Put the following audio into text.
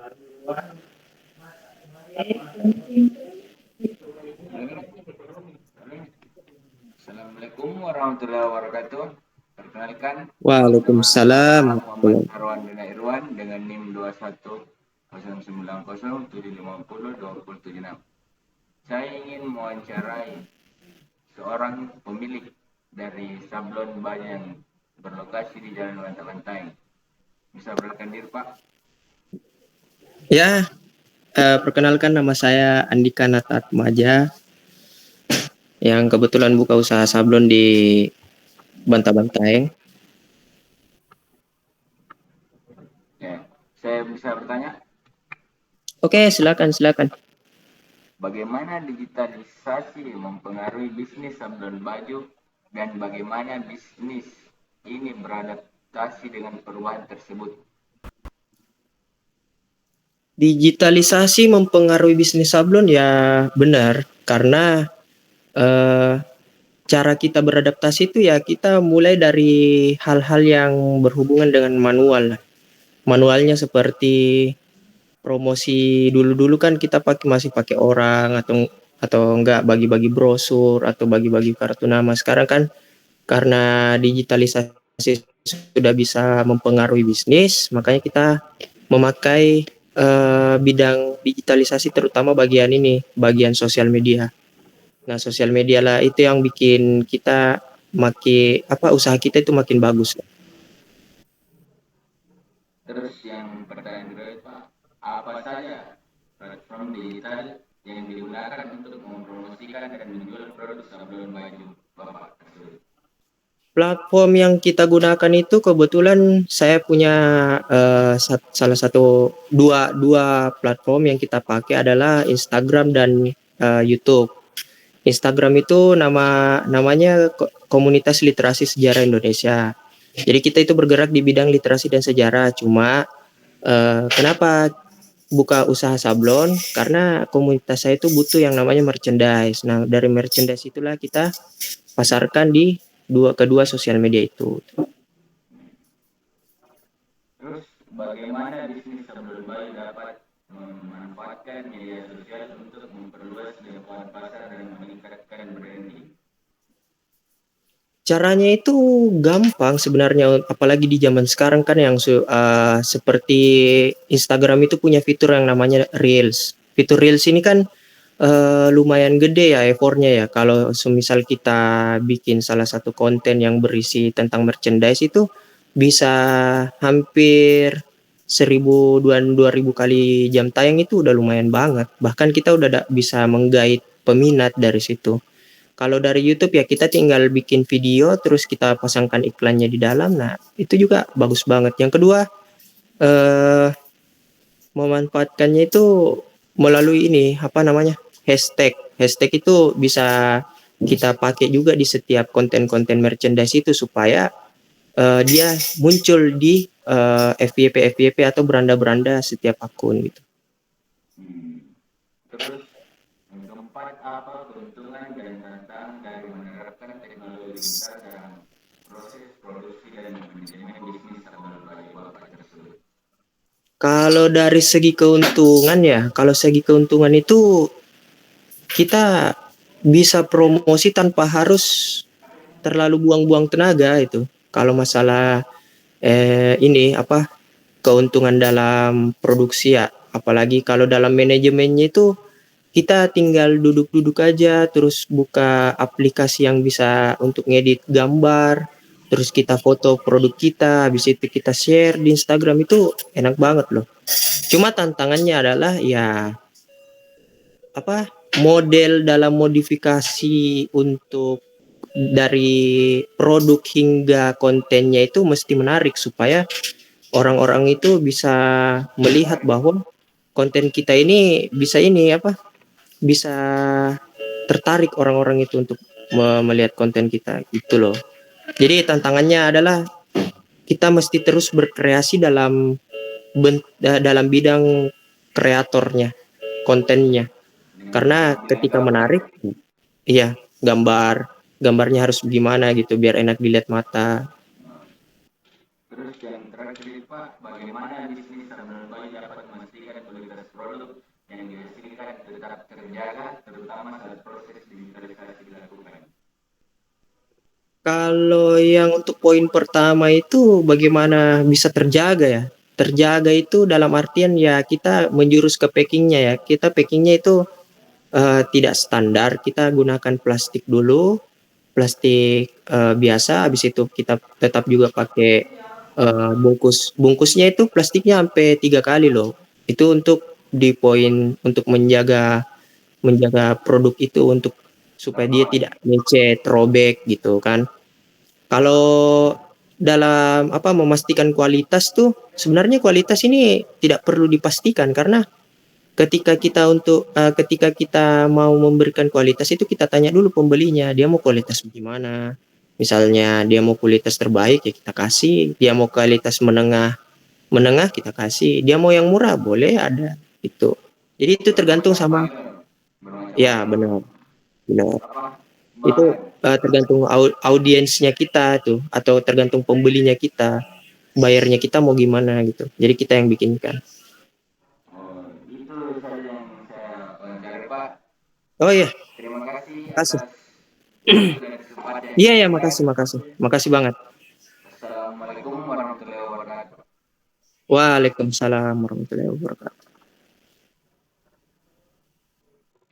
Assalamualaikum warahmatullahi wabarakatuh. Perkenalkan, nama Waalaikumsalam. saya Muhammad Arwan Dina Irwan dengan NIM 210907502076. Saya ingin mewawancarai seorang pemilik dari sablon baju yang berlokasi di Jalan Bantai. Bisa perkenalkan diri, Pak? Ya, perkenalkan nama saya Andika Natatmaja yang kebetulan buka usaha sablon di Bantaeng. Ya, saya bisa bertanya, Oke, silakan. bagaimana digitalisasi mempengaruhi bisnis sablon baju dan bagaimana bisnis ini beradaptasi dengan perubahan tersebut? Digitalisasi mempengaruhi bisnis sablon ya benar karena eh, cara kita beradaptasi itu ya kita mulai dari hal-hal yang berhubungan dengan manual. Manualnya seperti promosi dulu-dulu kan kita masih pakai orang atau enggak bagi-bagi brosur atau bagi-bagi kartu nama. Sekarang kan karena digitalisasi sudah bisa mempengaruhi bisnis, makanya kita memakai bidang digitalisasi terutama bagian ini, bagian sosial media. Nah, sosial media lah itu yang bikin kita usaha kita itu makin bagus. Terus yang pertanyaan kedua itu, Pak, apa saja platform digital yang digunakan untuk mempromosikan dan menjual produk sablon baju Bapak tersebut? Platform yang kita gunakan itu kebetulan saya punya salah satu dua platform yang kita pakai adalah Instagram dan YouTube. Instagram itu namanya Komunitas Literasi Sejarah Indonesia. Jadi kita itu bergerak di bidang literasi dan sejarah. Cuma kenapa buka usaha sablon? Karena komunitas saya itu butuh yang namanya merchandise. Nah, dari merchandise itulah kita pasarkan di kedua sosial media itu. Terus bagaimana bisnis sablon baju dapat memanfaatkan media sosial untuk memperluas jangkauan pasar dan meningkatkan branding? Caranya itu gampang sebenarnya, apalagi di zaman sekarang kan yang seperti Instagram itu punya fitur yang namanya Reels. Fitur Reels ini kan lumayan gede ya effortnya ya. Kalau semisal kita bikin salah satu konten yang berisi tentang merchandise itu bisa hampir 1.000 2.000 kali jam tayang itu udah lumayan banget. Bahkan kita udah bisa menggait peminat dari situ. Kalau dari YouTube ya kita tinggal bikin video terus kita pasangkan iklannya di dalam. Nah, itu juga bagus banget. Yang kedua, eh memanfaatkannya itu melalui ini apa namanya? Hashtag. Hashtag itu bisa kita pakai juga di setiap konten-konten merchandise itu supaya dia muncul di FYP atau beranda-beranda setiap akun gitu. Terus yang keempat, apa keuntungan dan tantangan dari menerapkan teknologi digital dalam proses produksi dan manajemen bisnis sablon baju Bapak tersebut? Kalau segi keuntungan itu kita bisa promosi tanpa harus terlalu buang-buang tenaga itu. Kalau masalah ini apa keuntungan dalam produksi ya, apalagi kalau dalam manajemennya itu kita tinggal duduk-duduk aja terus buka aplikasi yang bisa untuk ngedit gambar, terus kita foto produk kita, habis itu kita share di Instagram itu enak banget loh. Cuma tantangannya adalah ya apa model dalam modifikasi untuk dari produk hingga kontennya itu mesti menarik supaya orang-orang itu bisa melihat bahwa konten kita ini bisa tertarik orang-orang itu untuk melihat konten kita gitu loh. Jadi tantangannya adalah kita mesti terus berkreasi dalam bidang kreatornya, kontennya. Dengan Karena bidang ketika gambar. menarik, iya gambarnya harus gimana gitu biar enak dilihat mata. Terus yang terakhir Pak, bagaimana bisnis sablon baju dapat memastikan terjaga, terutama saat proses digitalisasi dilakukan? Kalau yang untuk poin pertama itu bagaimana bisa terjaga ya? Terjaga itu dalam artian ya kita menjurus ke packingnya ya. Kita packingnya itu tidak standar. Kita gunakan plastik dulu, plastik biasa. Habis itu kita tetap juga pakai bungkus. Bungkusnya itu plastiknya sampai 3 kali loh. Itu untuk di poin untuk menjaga menjaga produk itu untuk supaya Tetap dia aman ya? tidak lecet, robek gitu kan. Kalau dalam apa memastikan kualitas tuh sebenarnya kualitas ini tidak perlu dipastikan karena ketika kita mau memberikan kualitas itu kita tanya dulu pembelinya dia mau kualitas gimana. Misalnya dia mau kualitas terbaik ya kita kasih, dia mau kualitas menengah menengah kita kasih, dia mau yang murah boleh ada itu. Jadi itu tergantung Bermacam-macam sama itu, ya bermacam-macam benar benar. apa Itu bahan. tergantung audiensnya kita tuh atau tergantung pembelinya kita bayarnya kita mau gimana gitu jadi kita yang bikinkan. Oh, itu saja yang saya wawancari Pak. Oh iya, Terima kasih makasih. atas waktu dan kesempatan yang Iya ya, diberikan. makasih makasih makasih banget. Assalamualaikum warahmatullahi wabarakatuh. Waalaikumsalam warahmatullahi wabarakatuh.